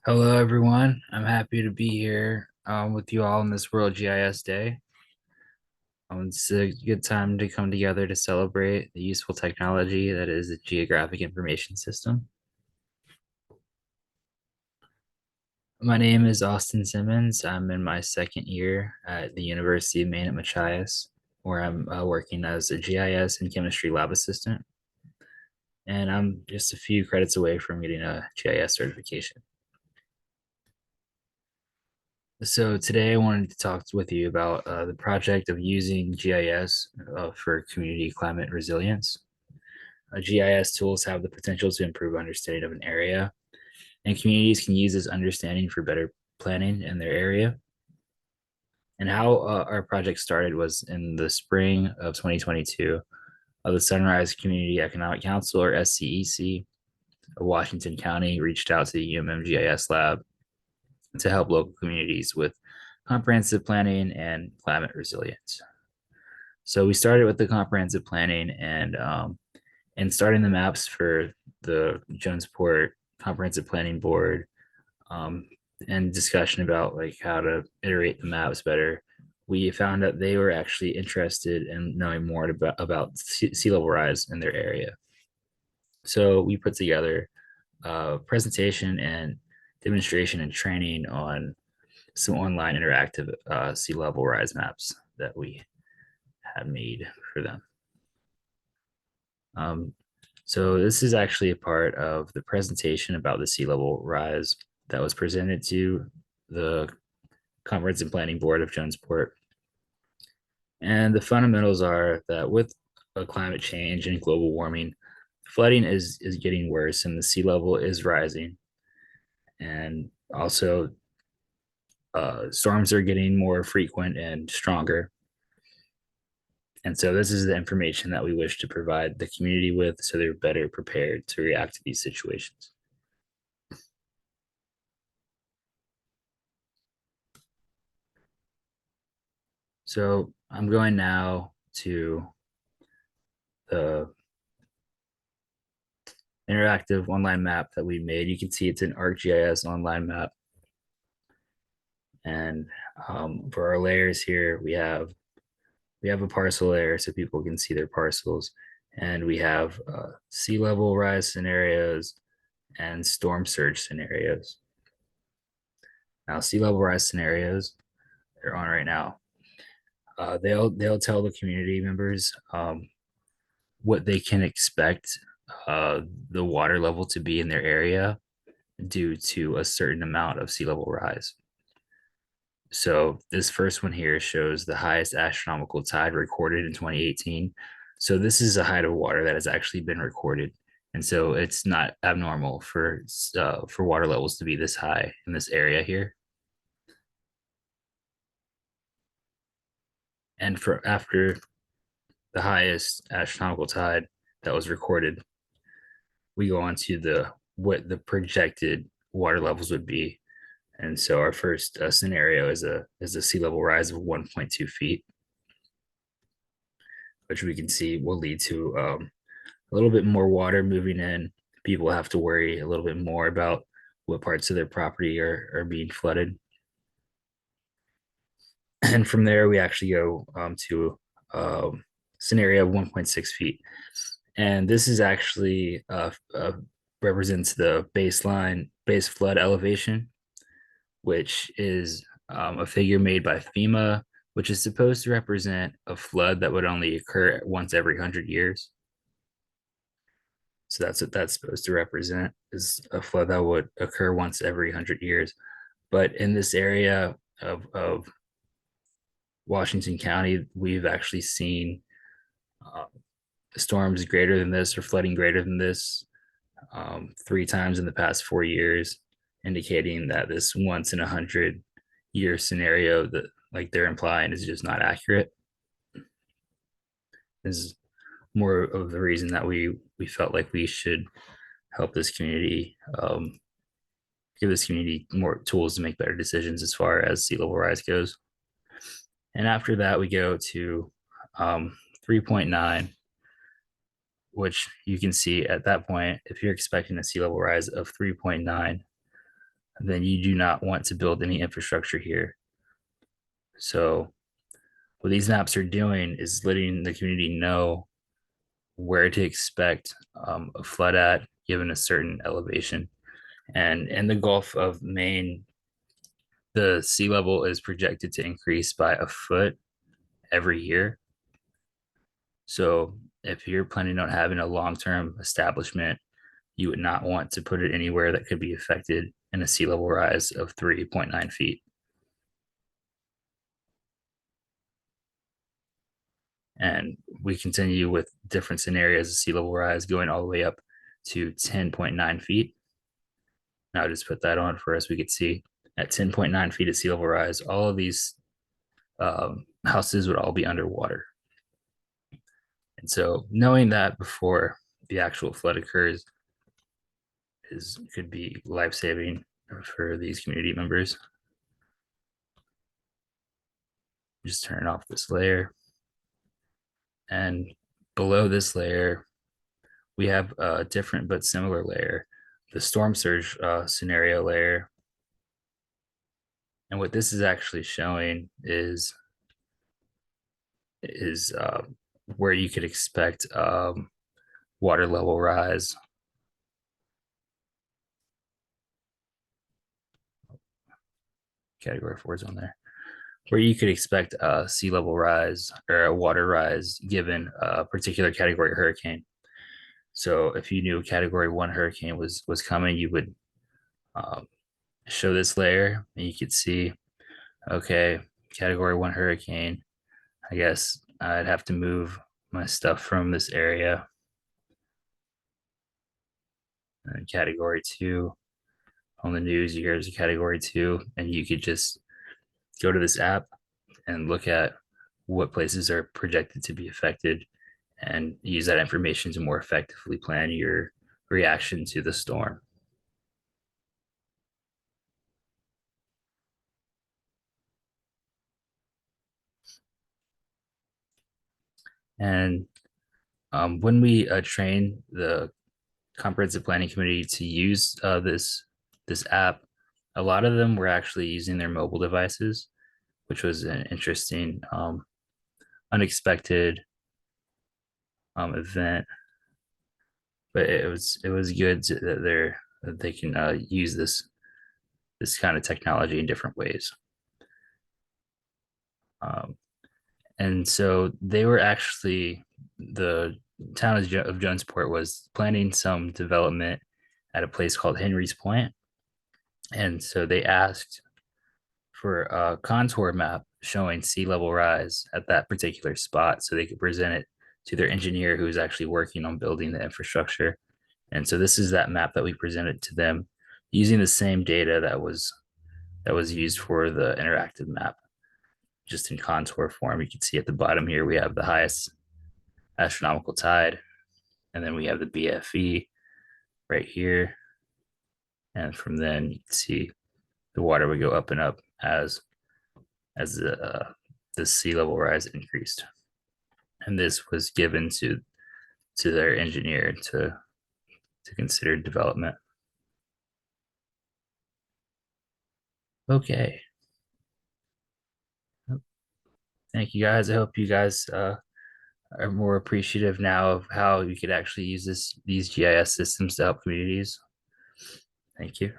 Hello, everyone. I'm happy to be here with you all on this World GIS Day. It's a good time to come together to celebrate the useful technology that is the geographic information system. My name is Austin Simmons. I'm in my second year at the University of Maine at Machias, where I'm working as a GIS and chemistry lab assistant. And I'm just a few credits away from getting a GIS certification. So today I wanted to talk with you about the project of using GIS for community climate resilience. GIS tools have the potential to improve understanding of an area, and communities can use this understanding for better planning in their area. And how our project started was in the spring of 2022. The Sunrise Community Economic Council, or SCEC, of Washington County, reached out to the UMM GIS lab to help local communities with comprehensive planning and climate resilience. So we started with the comprehensive planning and starting the maps for the Jonesport Comprehensive Planning Board, um, and discussion about like how to iterate the maps better. We found that they were actually interested in knowing more about sea level rise in their area. So we put together a presentation and demonstration and training on some online interactive sea level rise maps that we had made for them. Um, so this is actually a part of the presentation about the sea level rise that was presented to the Conference and Planning Board of Jonesport. And the fundamentals are that with climate change and global warming, flooding is getting worse and the sea level is rising. And also, storms are getting more frequent and stronger. And so this is the information that we wish to provide the community with so they're better prepared to react to these situations. So I'm going now to the interactive online map that we made. You can see it's an ArcGIS online map. And for our layers here, we have a parcel layer so people can see their parcels. And we have sea level rise scenarios and storm surge scenarios. Now, sea level rise scenarios, they're on right now. They'll tell the community members what they can expect the water level to be in their area due to a certain amount of sea level rise. So this first one here shows the highest astronomical tide recorded in 2018. So this is a height of water that has actually been recorded, and so it's not abnormal for water levels to be this high in this area here. And for after the highest astronomical tide that was recorded, we go on to the what the projected water levels would be. And so our first scenario is a sea level rise of 1.2 feet, which we can see will lead to a little bit more water moving in. People have to worry a little bit more about what parts of their property are being flooded. And from there, we actually go to scenario of 1.6 feet. And this is actually represents the baseline base flood elevation, which is a figure made by FEMA, which is supposed to represent a flood that would only occur once every 100 years. So that's what that's supposed to represent, is a flood that would occur once every 100 years. But in this area of Washington County, we've actually seen uh, storms greater than this or flooding greater than this 3 times in the past 4 years, indicating that this once in 100 year scenario that like they're implying is just not accurate. This is more of the reason that we felt like we should help this community, give this community more tools to make better decisions as far as sea level rise goes. And after that, we go to 3.9, which you can see at that point, if you're expecting a sea level rise of 3.9, then you do not want to build any infrastructure here. So what these maps are doing is letting the community know where to expect a flood at given a certain elevation. And in the Gulf of Maine, the sea level is projected to increase by a foot every year. So if you're planning on having a long-term establishment, you would not want to put it anywhere that could be affected in a sea level rise of 3.9 feet. And we continue with different scenarios of sea level rise going all the way up to 10.9 feet. Now, just put that on for us. We could see at 10.9 feet of sea level rise, all of these houses would all be underwater. And so, knowing that before the actual flood occurs could be life saving for these community members. Just turn off this layer. And below this layer, we have a different but similar layer, the storm surge scenario layer. And what this is actually showing is where you could expect water level rise. Category 4 is on there. Where you could expect a sea level rise or a water rise given a particular category hurricane. So if you knew a category 1 hurricane was coming, you would show this layer and you could see, okay, category 1 hurricane. I guess I'd have to move my stuff from this area. And category 2 on the news, here's a category 2, and you could just go to this app and look at what places are projected to be affected and use that information to more effectively plan your reaction to the storm. And when we train the comprehensive planning committee to use this app, a lot of them were actually using their mobile devices, which was an interesting, unexpected event. But it was good that they can use this kind of technology in different ways. Um, and so they were actually the town of Jonesport was planning some development at a place called Henry's Point, and so they asked for a contour map showing sea level rise at that particular spot so they could present it to their engineer who was actually working on building the infrastructure. And so this is that map that we presented to them using the same data that was used for the interactive map, just in contour form. You can see at the bottom here we have the highest astronomical tide, and then we have the BFE right here. And from then you can see the water would go up and up as the sea level rise increased. And this was given to their engineer to consider development. Okay. Thank you guys. I hope you guys are more appreciative now of how you could actually use these GIS systems to help communities. Thank you.